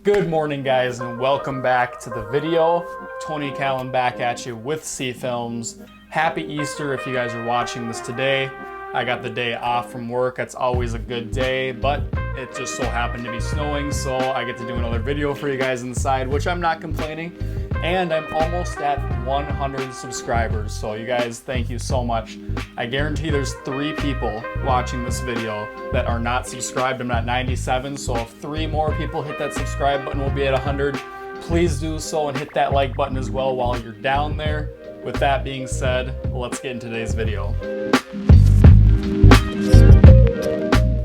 Good morning, guys, and welcome back to the video. Tony Callan back at you with C Films. Happy Easter if you guys are watching this today. I got the day off from work. That's always a good day, but it just so happened to be snowing, so I get to do another video for you guys inside, which I'm not complaining. And I'm almost at 100 subscribers, so you guys, thank you so much. I guarantee there's 3 people watching this video that are not subscribed. I'm at 97, so if 3 more people hit that subscribe button, we'll be at 100. Please do so and hit that like button as well while you're down there. With that being said, let's get into today's video.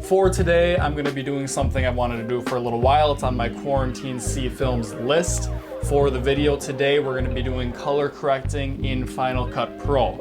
For today, I'm going to be doing something I've wanted to do for a little while. It's on my quarantine C Films list. For the video today, we're going to be doing color correcting in Final Cut Pro.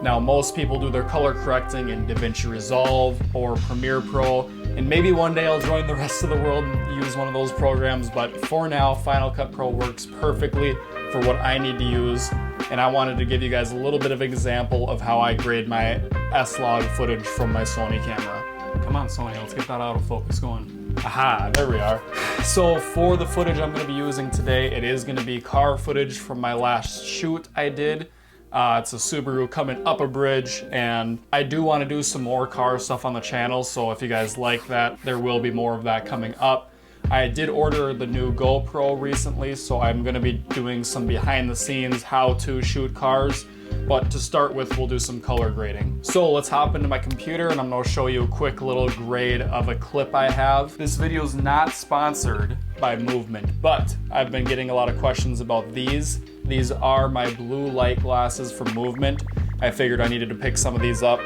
Now, most people do their color correcting in DaVinci Resolve or Premiere Pro, and maybe one day I'll join the rest of the world and use one of those programs, but for now, Final Cut Pro works perfectly for what I need to use, and I wanted to give you guys a little bit of an example of how I grade my S-Log footage from my Sony camera. Come on, Sony, let's get that autofocus going. Aha, there we are. So for the footage I'm going to be using today, it is going to be car footage from my last shoot I did. It's a Subaru coming up a bridge, and I do want to do some more car stuff on the channel, so if you guys like that, there will be more of that coming up. I did order the new GoPro recently, so I'm going to be doing some behind the scenes how to shoot cars. But to start with, we'll do some color grading. So let's hop into my computer and I'm gonna show you a quick little grade of a clip I have. This video is not sponsored by Movement, but I've been getting a lot of questions about these. These are my blue light glasses from Movement. I figured I needed to pick some of these up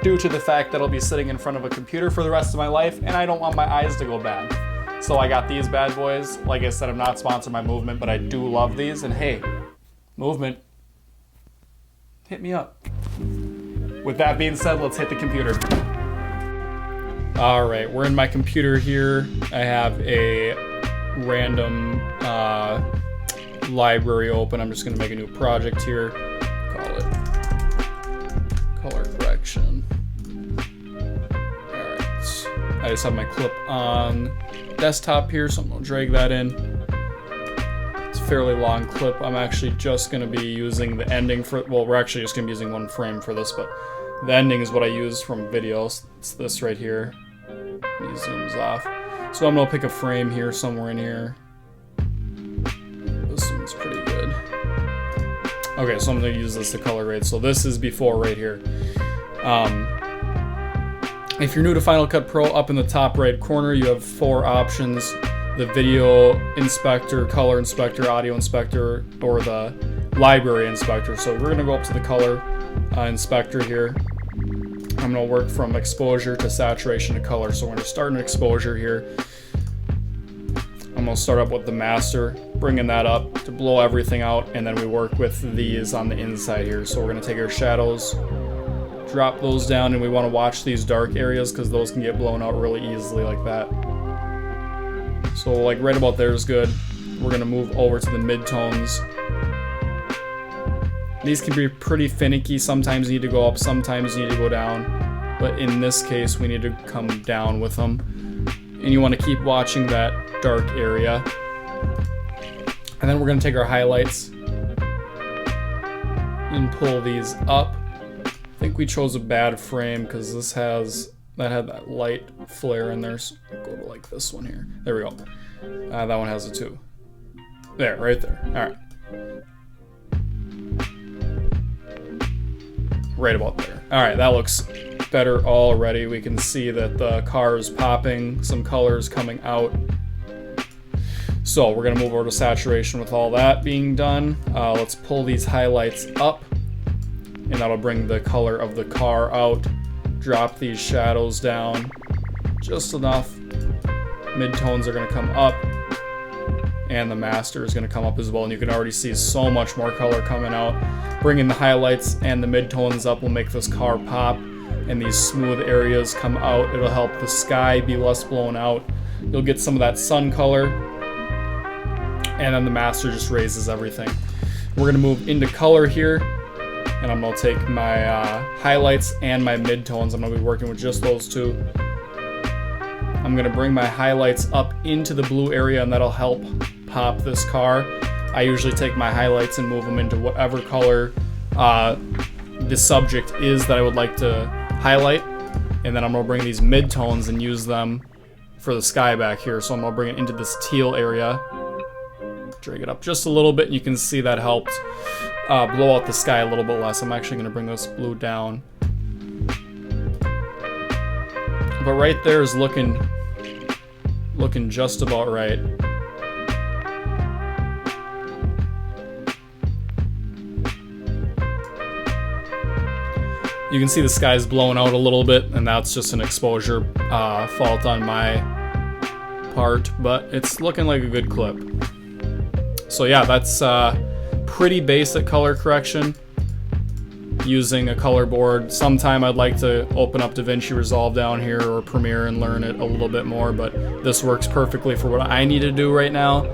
due to the fact that I'll be sitting in front of a computer for the rest of my life and I don't want my eyes to go bad. So I got these bad boys. Like I said, I'm not sponsored by Movement, but I do love these, and hey, Movement, hit me up. With that being said, let's hit the computer. All right, we're in my computer here. I have a random library open. I'm just gonna make a new project here. Call it color correction. All right, I just have my clip on desktop here, so I'm gonna drag that in. Fairly long clip. I'm actually just going to be using the ending for, well, we're actually just going to be using one frame for this, but the ending is what I use from videos. It's this right here. He zooms off. So I'm going to pick a frame here, somewhere in here. This one's pretty good. Okay, so I'm going to use this to color grade. So this is before right here. If you're new to Final Cut Pro, up in the top right corner, you have 4 options. The video inspector, color inspector, audio inspector, or the library inspector. So we're gonna go up to the color inspector here. I'm gonna work from exposure to saturation to color. So we're gonna start an exposure here. I'm gonna start up with the master, bringing that up to blow everything out, and then we work with these on the inside here. So we're gonna take our shadows, drop those down, and we wanna watch these dark areas because those can get blown out really easily like that. So like right about there is good. We're gonna move over to the midtones. These can be pretty finicky. Sometimes you need to go up, sometimes you need to go down. But in this case, we need to come down with them. And you wanna keep watching that dark area. And then we're gonna take our highlights and pull these up. I think we chose a bad frame because this has, that had that light flare in there, so go to like this one here. There we go. That one has it too. There, right there. All right. Right about there. All right, that looks better already. We can see that the car is popping, some colors coming out. So we're gonna move over to saturation with all that being done. Let's pull these highlights up, and that'll bring the color of the car out. Drop these shadows down just enough. Midtones are going to come up, and the master is going to come up as well, and you can already see so much more color coming out. Bringing the highlights and the midtones up will make this car pop, and these smooth areas come out. It'll help the sky be less blown out. You'll get some of that sun color, and then the master just raises everything. We're going to move into color here. And I'm going to take my highlights and my midtones. I'm going to be working with just those two. I'm gonna bring my highlights up into the blue area, and that'll help pop this car. I usually take my highlights and move them into whatever color the subject is that I would like to highlight. And then I'm gonna bring these mid-tones and use them for the sky back here. So I'm gonna bring it into this teal area. Drag it up just a little bit, and you can see that helped blow out the sky a little bit less. I'm actually gonna bring this blue down. But right there is looking just about right. You can see the sky's blowing out a little bit, and that's just an exposure fault on my part, but it's looking like a good clip. So yeah, that's pretty basic color correction using a color board. Sometime I'd like to open up DaVinci Resolve down here or Premiere and learn it a little bit more, but this works perfectly for what I need to do right now.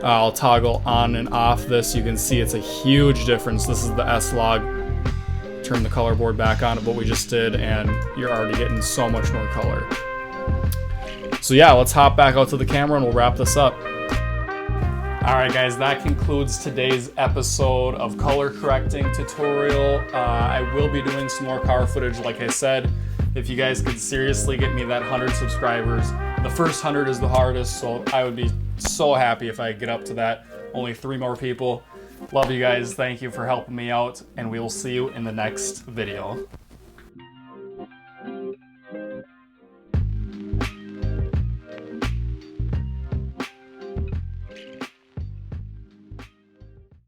I'll toggle on and off this. You can see it's a huge difference. This is the S-Log. Turn the color board back on of what we just did, and you're already getting so much more color. So yeah, let's hop back out to the camera and we'll wrap this up. Alright guys, that concludes today's episode of color correcting tutorial. I will be doing some more car footage, like I said. If you guys could seriously get me that 100 subscribers, the first 100 is the hardest, so I would be so happy if I get up to that. Only 3 more people. Love you guys, thank you for helping me out, and we will see you in the next video.